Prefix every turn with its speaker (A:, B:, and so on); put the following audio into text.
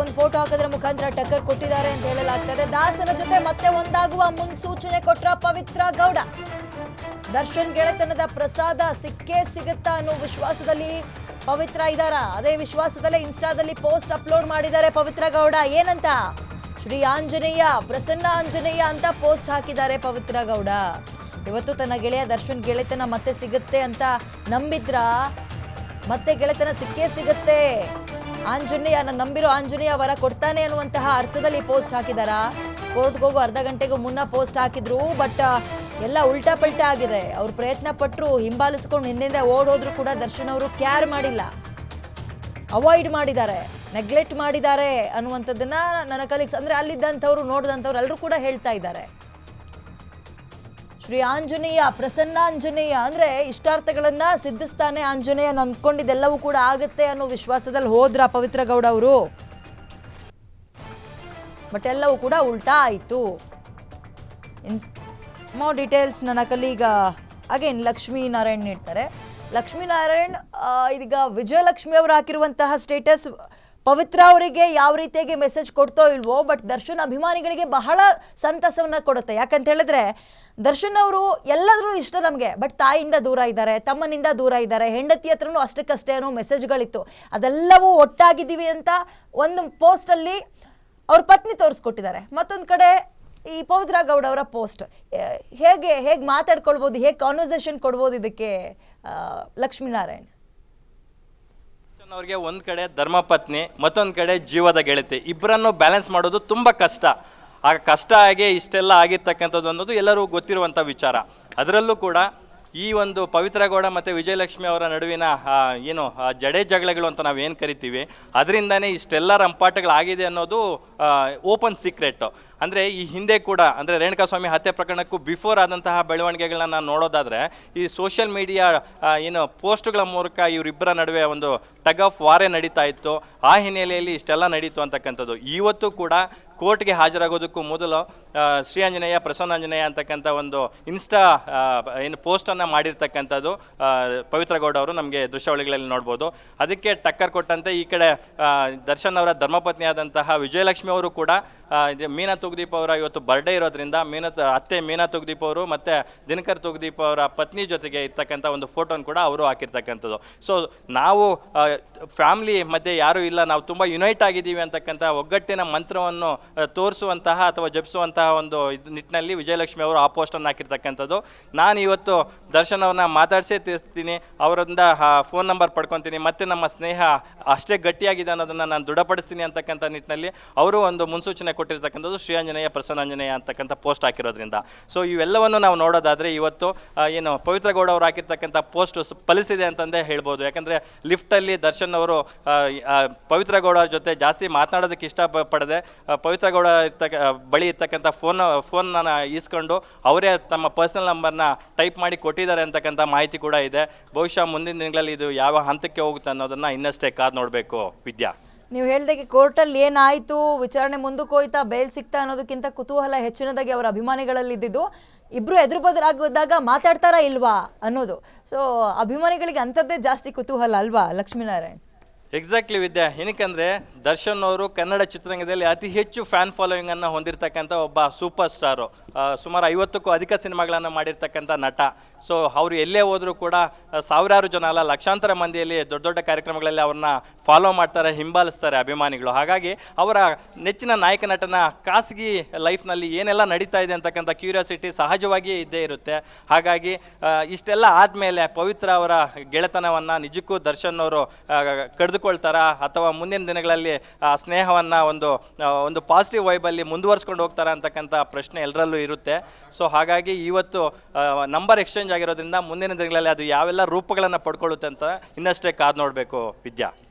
A: ಒಂದು ಫೋಟೋ ಹಾಕೋದ್ರ ಮುಖಾಂತರ ಟಕ್ಕರ್ ಕೊಟ್ಟಿದ್ದಾರೆ ಅಂತ ಹೇಳಲಾಗ್ತದೆ. ದಾಸನ ಜೊತೆ ಮತ್ತೆ ಒಂದಾಗುವ ಮುನ್ಸೂಚನೆ ಕೊಟ್ರ ಪವಿತ್ರ ಗೌಡ. ದರ್ಶನ್ ಗೆಳೆತನದ ಪ್ರಸಾದ ಸಿಕ್ಕೇ ಸಿಗುತ್ತಾ ಅನ್ನೋ ವಿಶ್ವಾಸದಲ್ಲಿ ಪವಿತ್ರ ಇದ್ದಾರ. ಅದೇ ವಿಶ್ವಾಸದಲ್ಲೇ ಇನ್ಸ್ಟಾದಲ್ಲಿ ಪೋಸ್ಟ್ ಅಪ್ಲೋಡ್ ಮಾಡಿದ್ದಾರೆ ಪವಿತ್ರ ಗೌಡ. ಏನಂತ? ಶ್ರೀ ಆಂಜನೇಯ ಪ್ರಸನ್ನ ಆಂಜನೇಯ ಅಂತ ಪೋಸ್ಟ್ ಹಾಕಿದ್ದಾರೆ ಪವಿತ್ರ ಗೌಡ. ಇವತ್ತು ತನ್ನ ಗೆಳೆಯ ದರ್ಶನ್ ಗೆಳೆತನ ಮತ್ತೆ ಸಿಗುತ್ತೆ ಅಂತ ನಂಬಿದ್ರ, ಮತ್ತೆ ಗೆಳೆತನ ಸಿಕ್ಕೇ ಸಿಗುತ್ತೆ. ಆಂಜನೇಯ, ನಾನು ನಂಬಿರೋ ಆಂಜನೇಯ ವರ ಕೊಡ್ತಾನೆ ಅನ್ನುವಂತಹ ಅರ್ಥದಲ್ಲಿ ಪೋಸ್ಟ್ ಹಾಕಿದಾರ. ಕೋರ್ಟ್ಗೆ ಹೋಗೋ ಅರ್ಧ ಗಂಟೆಗೂ ಮುನ್ನ ಪೋಸ್ಟ್ ಹಾಕಿದ್ರು, ಬಟ್ ಎಲ್ಲ ಉಲ್ಟಾ ಪಲ್ಟಾ ಆಗಿದೆ. ಅವ್ರು ಪ್ರಯತ್ನ ಪಟ್ಟರು, ಹಿಂಬಾಲಿಸ್ಕೊಂಡು ಹಿಂದಿಂದ ಓಡೋದ್ರು ಕೂಡ ದರ್ಶನ್ ಅವರು ಕ್ಯಾರ್ ಮಾಡಿಲ್ಲ, ಅವಾಯ್ಡ್ ಮಾಡಿದ್ದಾರೆ, ನೆಗ್ಲೆಕ್ಟ್ ಮಾಡಿದ್ದಾರೆ ಅನ್ನುವಂಥದ್ದನ್ನ ನನ್ನ ಕಲೀಗ್ಸ್ ಅಂದ್ರೆ ಅಲ್ಲಿದ್ದಂಥವ್ರು ನೋಡಿದಂಥವ್ರು ಎಲ್ಲರೂ ಕೂಡ ಹೇಳ್ತಾ ಇದ್ದಾರೆ. ಶ್ರೀ ಆಂಜನೇಯ ಪ್ರಸನ್ನಾಂಜನೇಯ ಅಂದ್ರೆ ಇಷ್ಟಾರ್ಥಗಳನ್ನ ಸಿದ್ಧಿಸ್ತಾನೆ ಆಂಜನೇಯ, ಅಂದ್ಕೊಂಡಿದ್ದೆಲ್ಲವೂ ಕೂಡ ಆಗುತ್ತೆ ಅನ್ನೋ ವಿಶ್ವಾಸದಲ್ಲಿ ಹೋದ್ರ ಪವಿತ್ರ ಗೌಡ ಅವರು. ಬಟ್ ಎಲ್ಲವೂ ಕೂಡ ಉಲ್ಟಾ ಆಯಿತು. ಮೋರ್ ಡೀಟೇಲ್ಸ್ ನನ್ನ ಕಲೀಗ ಅಗೇನ್ ಲಕ್ಷ್ಮೀ ನಾರಾಯಣ್ ನೀಡ್ತಾರೆ. ಲಕ್ಷ್ಮೀ ನಾರಾಯಣ್, ಇದೀಗ ವಿಜಯಲಕ್ಷ್ಮಿ ಅವರು ಹಾಕಿರುವಂತಹ ಸ್ಟೇಟಸ್ ಪವಿತ್ರ ಅವರಿಗೆ ಯಾವ ರೀತಿಯಾಗಿ ಮೆಸೇಜ್ ಕೊಡ್ತೋ ಇಲ್ವೋ, ಬಟ್ ದರ್ಶನ್ ಅಭಿಮಾನಿಗಳಿಗೆ ಬಹಳ ಸಂತಸವನ್ನ ಕೊಡುತ್ತೆ. ಯಾಕಂತ ಹೇಳಿದ್ರೆ ದರ್ಶನ್ ಅವರು ಎಲ್ಲಾದ್ರೂ ಇಷ್ಟ ನಮಗೆ, ಬಟ್ ತಾಯಿಯಿಂದ ದೂರ ಇದ್ದಾರೆ, ತಮ್ಮನಿಂದ ದೂರ ಇದ್ದಾರೆ, ಹೆಂಡತಿ ಹತ್ರನೂ ಅಷ್ಟಕ್ಕಷ್ಟೇ ಅನ್ನೋ ಮೆಸೇಜ್ಗಳಿತ್ತು. ಅದೆಲ್ಲವೂ ಒಟ್ಟಾಗಿದ್ದೀವಿ ಅಂತ ಒಂದು ಪೋಸ್ಟಲ್ಲಿ ಅವ್ರ ಪತ್ನಿ ತೋರಿಸ್ಕೊಟ್ಟಿದ್ದಾರೆ. ಮತ್ತೊಂದು ಕಡೆ ಈ ಪವಿತ್ರ ಗೌಡ ಅವರ ಪೋಸ್ಟ್. ಹೇಗೆ ಮಾತಾಡ್ಕೊಳ್ಬೋದು, ಹೇಗೆ ಕಾನ್ವರ್ಸೇಷನ್ ಕೊಡ್ಬೋದು ಇದಕ್ಕೆ ಲಕ್ಷ್ಮೀನಾರಾಯಣ್?
B: ಅವ್ರಿಗೆ ಒಂದು ಕಡೆ ಧರ್ಮಪತ್ನಿ, ಮತ್ತೊಂದು ಕಡೆ ಜೀವದ ಗೆಳತಿ, ಇಬ್ಬರನ್ನು ಬ್ಯಾಲೆನ್ಸ್ ಮಾಡೋದು ತುಂಬ ಕಷ್ಟ. ಆ ಕಷ್ಟ ಆಗಿ ಇಷ್ಟೆಲ್ಲ ಆಗಿರ್ತಕ್ಕಂಥದ್ದು ಅನ್ನೋದು ಎಲ್ಲರಿಗೂ ಗೊತ್ತಿರುವಂಥ ವಿಚಾರ. ಅದರಲ್ಲೂ ಕೂಡ ಈ ಒಂದು ಪವಿತ್ರ ಗೌಡ ಮತ್ತು ವಿಜಯಲಕ್ಷ್ಮಿ ಅವರ ನಡುವಿನ ಏನು ಜಡೆ ಜಗಳಗಳು ಅಂತ ನಾವು ಏನು ಕರಿತೀವಿ, ಅದರಿಂದನೇ ಇಷ್ಟೆಲ್ಲ ರಂಪಾಟಗಳಾಗಿದೆ ಅನ್ನೋದು ಓಪನ್ ಸೀಕ್ರೆಟ್. ಅಂದರೆ ಈ ಹಿಂದೆ ಕೂಡ ಅಂದರೆ ರೇಣುಕಾಸ್ವಾಮಿ ಹತ್ಯೆ ಪ್ರಕರಣಕ್ಕೂ ಬಿಫೋರ್ ಆದಂತಹ ಬೆಳವಣಿಗೆಗಳನ್ನ ನೋಡೋದಾದರೆ ಈ ಸೋಷಿಯಲ್ ಮೀಡಿಯಾ ಏನು ಪೋಸ್ಟ್ಗಳ ಮೂಲಕ ಇವರಿಬ್ಬರ ನಡುವೆ ಒಂದು ಟಗ್ ಆಫ್ ವಾರೇ ನಡೀತಾ ಇತ್ತು. ಆ ಹಿನ್ನೆಲೆಯಲ್ಲಿ ಇಷ್ಟೆಲ್ಲ ನಡೀತು ಅಂತಕ್ಕಂಥದ್ದು. ಇವತ್ತು ಕೂಡ ಕೋರ್ಟ್ಗೆ ಹಾಜರಾಗೋದಕ್ಕೂ ಮೊದಲು ಶ್ರೀ ಆಂಜನೇಯ ಪ್ರಸನ್ನಾಂಜನೇಯ ಅಂತಕ್ಕಂಥ ಒಂದು ಇನ್ಸ್ಟಾ ಏನು ಪೋಸ್ಟನ್ನು ಮಾಡಿರ್ತಕ್ಕಂಥದ್ದು ಪವಿತ್ರ ಗೌಡ ಅವರು ನಮಗೆ ದೃಶ್ಯಾವಳಿಗಳಲ್ಲಿ ನೋಡ್ಬೋದು. ಅದಕ್ಕೆ ಟಕ್ಕರ್ ಕೊಟ್ಟಂತೆ ಈ ಕಡೆ ದರ್ಶನ್ ಅವರ ಧರ್ಮಪತ್ನಿಯಾದಂತಹ ವಿಜಯಲಕ್ಷ್ಮಿ ಅವರು ಕೂಡ ಮೀನಾ ತುಗ್ದೀಪ್ ಅವರ ಇವತ್ತು ಬರ್ಡೇ ಇರೋದ್ರಿಂದ ಅತ್ತೆ ಮೀನಾ ತುಗ್ದೀಪ್ ಅವರು ಮತ್ತು ದಿನಕರ್ ತುಗ್ದೀಪ್ ಅವರ ಪತ್ನಿ ಜೊತೆಗೆ ಇರ್ತಕ್ಕಂಥ ಒಂದು ಫೋಟೋನ ಕೂಡ ಅವರು ಹಾಕಿರ್ತಕ್ಕಂಥದ್ದು. ಸೊ ನಾವು ಫ್ಯಾಮಿಲಿ ಮಧ್ಯೆ ಯಾರೂ ಇಲ್ಲ, ನಾವು ತುಂಬ ಯುನೈಟ್ ಆಗಿದ್ದೀವಿ ಅಂತಕ್ಕಂಥ ಒಗ್ಗಟ್ಟಿನ ಮಂತ್ರವನ್ನು ತೋರಿಸುವಂತಹ ಅಥವಾ ಜಪಿಸುವಂತಹ ಒಂದು ನಿಟ್ಟಿನಲ್ಲಿ ವಿಜಯಲಕ್ಷ್ಮಿ ಅವರು ಆ ಪೋಸ್ಟನ್ನು ಹಾಕಿರ್ತಕ್ಕಂಥದ್ದು. ನಾನು ಇವತ್ತು ದರ್ಶನ್ ಅವ್ರನ್ನ ಮಾತಾಡಿಸೇ ತಿಳಿಸ್ತೀನಿ, ಅವರಿಂದ ಫೋನ್ ನಂಬರ್ ಪಡ್ಕೊತೀನಿ, ಮತ್ತು ನಮ್ಮ ಸ್ನೇಹ ಅಷ್ಟೇ ಗಟ್ಟಿಯಾಗಿದೆ ಅನ್ನೋದನ್ನು ನಾನು ದೃಢಪಡಿಸ್ತೀನಿ ಅಂತಕ್ಕಂಥ ನಿಟ್ಟಿನಲ್ಲಿ ಅವರು ಒಂದು ಮುನ್ಸೂಚನೆ ಕೊಟ್ಟಿರ್ತಕ್ಕಂಥದ್ದು ಶ್ರೀ ಆಂಜನೇಯ ಪ್ರಸನ್ನಾಂಜನೇಯ ಅಂತಕ್ಕಂಥ ಪೋಸ್ಟ್ ಹಾಕಿರೋದ್ರಿಂದ. ಸೊ ಇವೆಲ್ಲವನ್ನು ನಾವು ನೋಡೋದಾದರೆ ಇವತ್ತು ಏನು ಪವಿತ್ರ ಗೌಡ ಅವರು ಹಾಕಿರ್ತಕ್ಕಂಥ ಪೋಸ್ಟ್ ಫಲಿಸಿದೆ ಅಂತಂದೇ ಹೇಳ್ಬೋದು. ಯಾಕಂದರೆ ಲಿಫ್ಟಲ್ಲಿ ದರ್ಶನ್ ಅವರು ಪವಿತ್ರ ಗೌಡ ಅವ್ರ ಜೊತೆ ಜಾಸ್ತಿ ಮಾತನಾಡೋದಕ್ಕೆ ಇಷ್ಟಪಡದೆ ಪವಿತ್ರ ಗೌಡ ಬಳಿ ಇರ್ತಕ್ಕಂಥ ಫೋನ್ನ ಈಸ್ಕೊಂಡು ಅವರೇ ತಮ್ಮ ಪರ್ಸನಲ್ ನಂಬರ್ನ ಟೈಪ್ ಮಾಡಿ ಕೊಟ್ಟಿದ್ದಾರೆ ಅಂತಕ್ಕಂಥ ಮಾಹಿತಿ ಕೂಡ ಇದೆ. ಬಹುಶಃ ಮುಂದಿನ ದಿನಗಳಲ್ಲಿ ಇದು ಯಾವ ಹಂತಕ್ಕೆ ಹೋಗುತ್ತೆ ಅನ್ನೋದನ್ನು ಇನ್ನಷ್ಟೇ ಕಾದು ನೋಡಬೇಕು. ವಿದ್ಯಾ,
A: ನೀವು ಹೇಳ್ದಾಗೆ ಕೋರ್ಟಲ್ಲಿ ಏನಾಯಿತು, ವಿಚಾರಣೆ ಮುಂದಕ್ಕೆ ಹೋಯ್ತಾ, ಬೇಲ್ ಸಿಗ್ತಾ ಅನ್ನೋದಕ್ಕಿಂತ ಕುತೂಹಲ ಹೆಚ್ಚಿನದಾಗಿ ಅವರ ಅಭಿಮಾನಿಗಳಲ್ಲಿ ಇದ್ದಿದ್ದು ಇಬ್ಬರು ಎದುರು ಬದುರಾಗಿದ್ದಾಗ ಮಾತಾಡ್ತಾರಾ ಇಲ್ವಾ ಅನ್ನೋದು. ಸೊ ಅಭಿಮಾನಿಗಳಿಗೆ ಅಂಥದ್ದೇ ಜಾಸ್ತಿ ಕುತೂಹಲ ಅಲ್ವಾ ಲಕ್ಷ್ಮೀನಾರಾಯಣ್?
B: ಎಕ್ಸಾಕ್ಟ್ಲಿ ವಿದ್ಯಾ. ಏನಕ್ಕಂದರೆ ದರ್ಶನ್ ಅವರು ಕನ್ನಡ ಚಿತ್ರರಂಗದಲ್ಲಿ ಅತಿ ಹೆಚ್ಚು ಫ್ಯಾನ್ ಫಾಲೋವಿಂಗನ್ನು ಹೊಂದಿರತಕ್ಕಂಥ ಒಬ್ಬ ಸೂಪರ್ ಸ್ಟಾರು. ಸುಮಾರು 50ಕ್ಕೂ ಅಧಿಕ ಸಿನಿಮಾಗಳನ್ನು ಮಾಡಿರ್ತಕ್ಕಂಥ ನಟ. ಸೊ ಅವರು ಎಲ್ಲೇ ಹೋದರೂ ಕೂಡ ಸಾವಿರಾರು ಜನ ಅಲ್ಲ ಲಕ್ಷಾಂತರ ಮಂದಿಯಲ್ಲಿ ದೊಡ್ಡ ದೊಡ್ಡ ಕಾರ್ಯಕ್ರಮಗಳಲ್ಲಿ ಅವ್ರನ್ನ ಫಾಲೋ ಮಾಡ್ತಾರೆ, ಹಿಂಬಾಲಿಸ್ತಾರೆ ಅಭಿಮಾನಿಗಳು. ಹಾಗಾಗಿ ಅವರ ನೆಚ್ಚಿನ ನಾಯಕ ನಟನ ಖಾಸಗಿ ಲೈಫ್ನಲ್ಲಿ ಏನೆಲ್ಲ ನಡೀತಾ ಇದೆ ಅಂತಕ್ಕಂಥ ಕ್ಯೂರಿಯಾಸಿಟಿ ಸಹಜವಾಗಿಯೇ ಇದ್ದೇ ಇರುತ್ತೆ. ಹಾಗಾಗಿ ಇಷ್ಟೆಲ್ಲ ಆದಮೇಲೆ ಪವಿತ್ರ ಅವರ ಗೆಳೆತನವನ್ನು ನಿಜಕ್ಕೂ ದರ್ಶನ್ ಅವರು ಕಳೆದುಕೊಳ್ತಾರಾ ಅಥವಾ ಮುಂದಿನ ದಿನಗಳಲ್ಲಿ ಸ್ನೇಹವನ್ನು ಒಂದು ಪಾಸಿಟಿವ್ ವೈಬಲ್ಲಿ ಮುಂದುವರ್ಸ್ಕೊಂಡು ಹೋಗ್ತಾರಾ ಅಂತಕ್ಕಂಥ ಪ್ರಶ್ನೆ ಎಲ್ಲರಲ್ಲೂ ಇರುತ್ತೆ. ಸೊ ಹಾಗಾಗಿ ಇವತ್ತು ನಂಬರ್ ಎಕ್ಸ್ಚೇಂಜ್ ಆಗಿರೋದ್ರಿಂದ ಮುಂದಿನ ದಿನಗಳಲ್ಲಿ ಅದು ಯಾವೆಲ್ಲ ರೂಪಗಳನ್ನು ಪಡ್ಕೊಳ್ಳುತ್ತೆ ಅಂತ ಇನ್ನಷ್ಟೇ ಕಾದು ನೋಡಬೇಕು ವಿದ್ಯಾ.